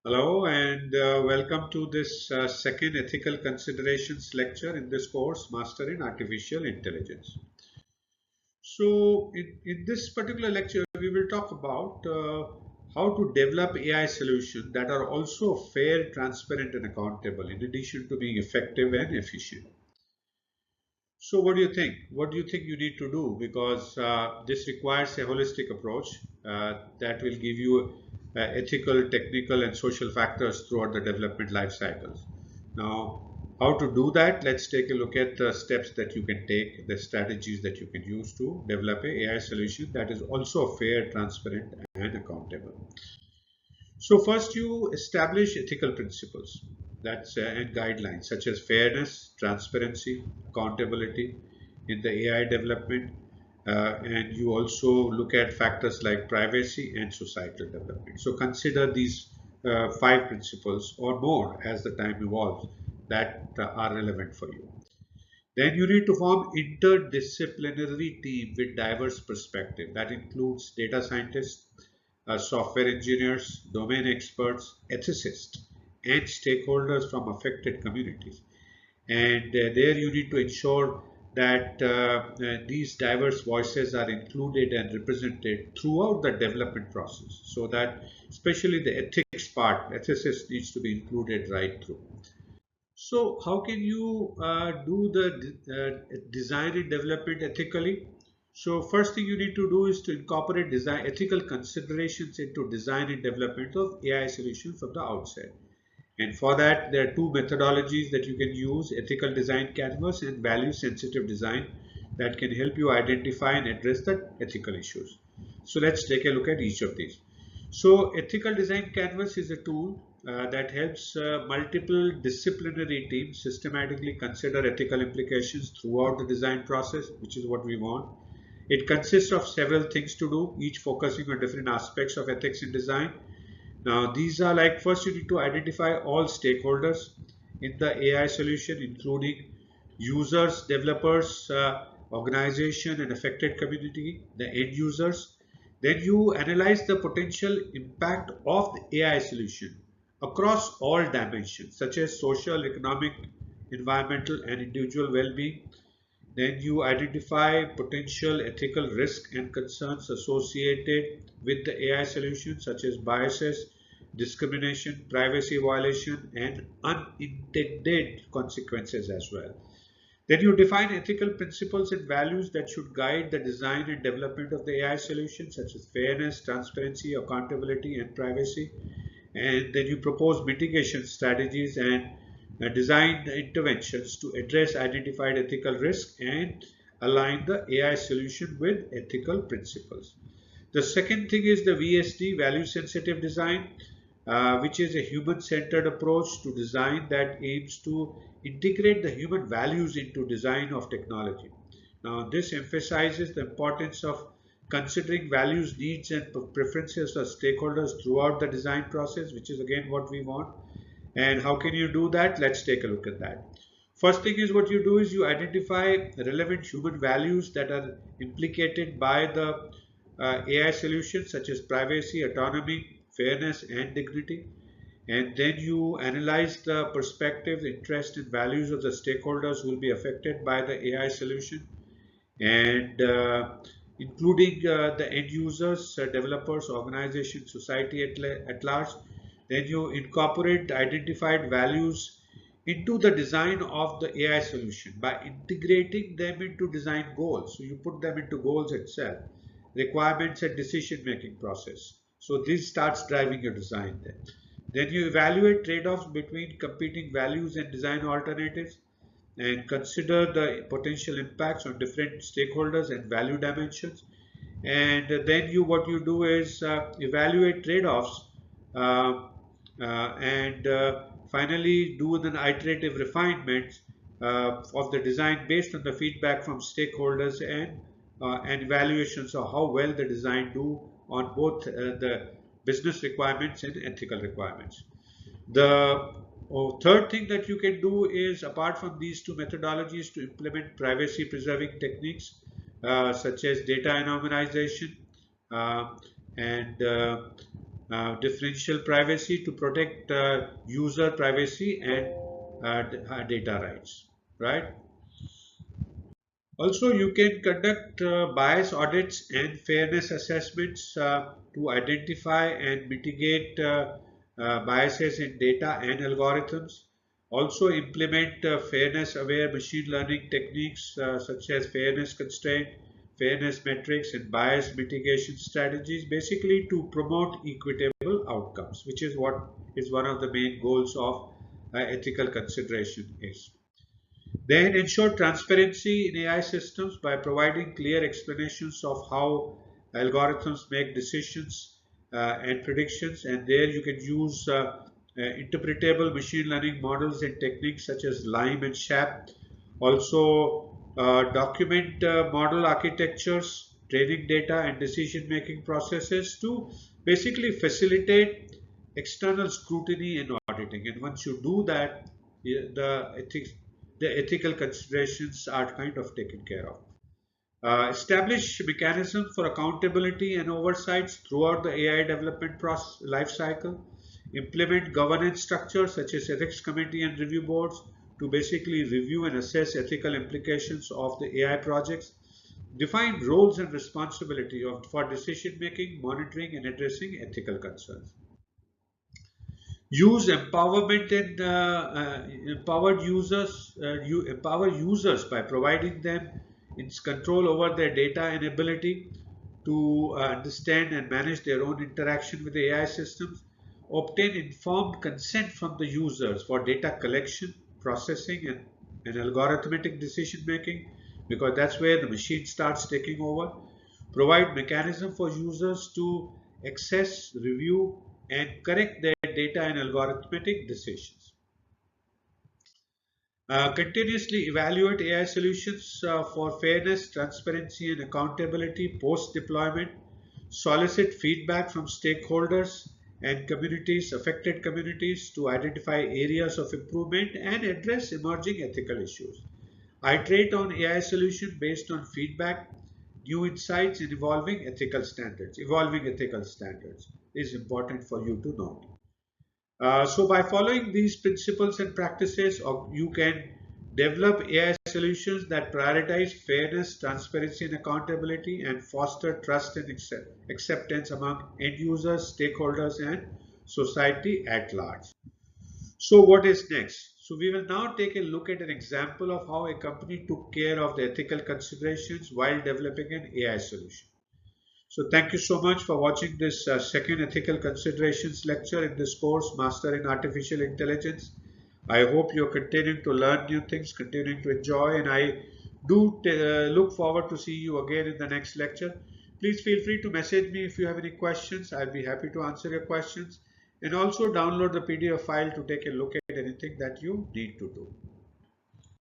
Hello and welcome to this second ethical considerations lecture in this course, Mastering Artificial Intelligence. So, in this particular lecture, we will talk about how to develop AI solutions that are also fair, transparent, and accountable, in addition to being effective and efficient. So, what do you think? What do you think you need to do? Because this requires a holistic approach that will give you ethical, technical, and social factors throughout the development life cycles. Now, how to do that? Let's take a look at the steps that you can take, the strategies that you can use to develop a AI solution that is also fair, transparent, and accountable. So first you establish ethical principles and guidelines such as fairness, transparency, accountability in the AI development, and you also look at factors like privacy and societal development. So consider these five principles or more as the time evolves that are relevant for you. Then you need to form interdisciplinary team with diverse perspective. That includes data scientists, software engineers, domain experts, ethicists, and stakeholders from affected communities. And there you need to ensure that these diverse voices are included and represented throughout the development process, so that especially the ethics part, ethicists needs to be included right through. So, how can you do the design and development ethically? So, first thing you need to do is to incorporate design ethical considerations into design and development of AI solutions from the outset. And for that, there are two methodologies that you can use: ethical design canvas and value sensitive design, that can help you identify and address the ethical issues. So, let's take a look at each of these. So, ethical design canvas is a tool that helps multiple disciplinary teams systematically consider ethical implications throughout the design process, which is what we want. It consists of several things to do, each focusing on different aspects of ethics in design. Now, these are like: first, you need to identify all stakeholders in the AI solution, including users, developers, organization, and affected community, the end users. Then you analyze the potential impact of the AI solution across all dimensions, such as social, economic, environmental, and individual well-being. Then you identify potential ethical risk and concerns associated with the AI solution, such as biases, discrimination, privacy violation, and unintended consequences as well. Then you define ethical principles and values that should guide the design and development of the AI solution, such as fairness, transparency, accountability, and privacy. And then you propose mitigation strategies and design interventions to address identified ethical risks and align the AI solution with ethical principles. The second thing is the VSD, value sensitive design, which is a human centered approach to design that aims to integrate the human values into design of technology. Now, this emphasizes the importance of considering values, needs, and preferences of stakeholders throughout the design process, which is again what we want. And how can you do that? Let's take a look at that. First thing is, what you do is you identify relevant human values that are implicated by the AI solutions, such as privacy, autonomy, fairness, and dignity. And then you analyze the perspectives, interests, and values of the stakeholders who will be affected by the AI solution, and including the end users, developers, organizations, society at large. Then you incorporate the identified values into the design of the AI solution by integrating them into design goals. So you put them into goals itself, requirements and decision making process. So this starts driving your design then. Then you evaluate trade-offs between competing values and design alternatives, and consider the potential impacts on different stakeholders and value dimensions. And then what you do is evaluate trade-offs, uh, and finally do an iterative refinement of the design based on the feedback from stakeholders and evaluations of how well the design do on both the business requirements and ethical requirements. The third thing that you can do is, apart from these two methodologies, to implement privacy preserving techniques such as data anonymization, uh, and differential privacy to protect user privacy and data rights, right? Also, you can conduct bias audits and fairness assessments to identify and mitigate biases in data and algorithms. Also, implement fairness-aware machine learning techniques such as fairness constraint, fairness metrics, and bias mitigation strategies, basically to promote equitable outcomes, which is what is one of the main goals of ethical consideration is. Then ensure transparency in AI systems by providing clear explanations of how algorithms make decisions and predictions. And there you can use interpretable machine learning models and techniques such as LIME and SHAP. Also, document model architectures, training data, and decision making processes to basically facilitate external scrutiny and auditing. And once you do that, the ethical considerations are kind of taken care of. Establish mechanisms for accountability and oversights throughout the AI development process life cycle. Implement governance structures such as ethics committee and review boards to basically review and assess ethical implications of the AI projects. Define roles and responsibility for decision making, monitoring, and addressing ethical concerns. Use empowerment and empower users by providing them its control over their data and ability to understand and manage their own interaction with the AI systems. Obtain informed consent from the users for data collection, processing, and algorithmic decision making, because that's where the machine starts taking over. Provide mechanism for users to access, review, and correct their data and algorithmic decisions. Continuously evaluate AI solutions for fairness, transparency, and accountability post deployment. Solicit feedback from stakeholders and communities, affected communities, to identify areas of improvement and address emerging ethical issues. Iterate on AI solution based on feedback, new insights, and evolving ethical standards. Evolving ethical standards is important for you to know. So by following these principles and practices, you can develop AI solutions that prioritize fairness, transparency, and accountability, and foster trust and acceptance among end users, stakeholders, and society at large. So what is next? So we will now take a look at an example of how a company took care of the ethical considerations while developing an AI solution. So thank you so much for watching this second ethical considerations lecture in this course, Master in Artificial Intelligence. I hope you're continuing to learn new things, continuing to enjoy, and I do look forward to see you again in the next lecture. Please feel free to message me if you have any questions. I'll be happy to answer your questions, and also download the PDF file to take a look at anything that you need to do.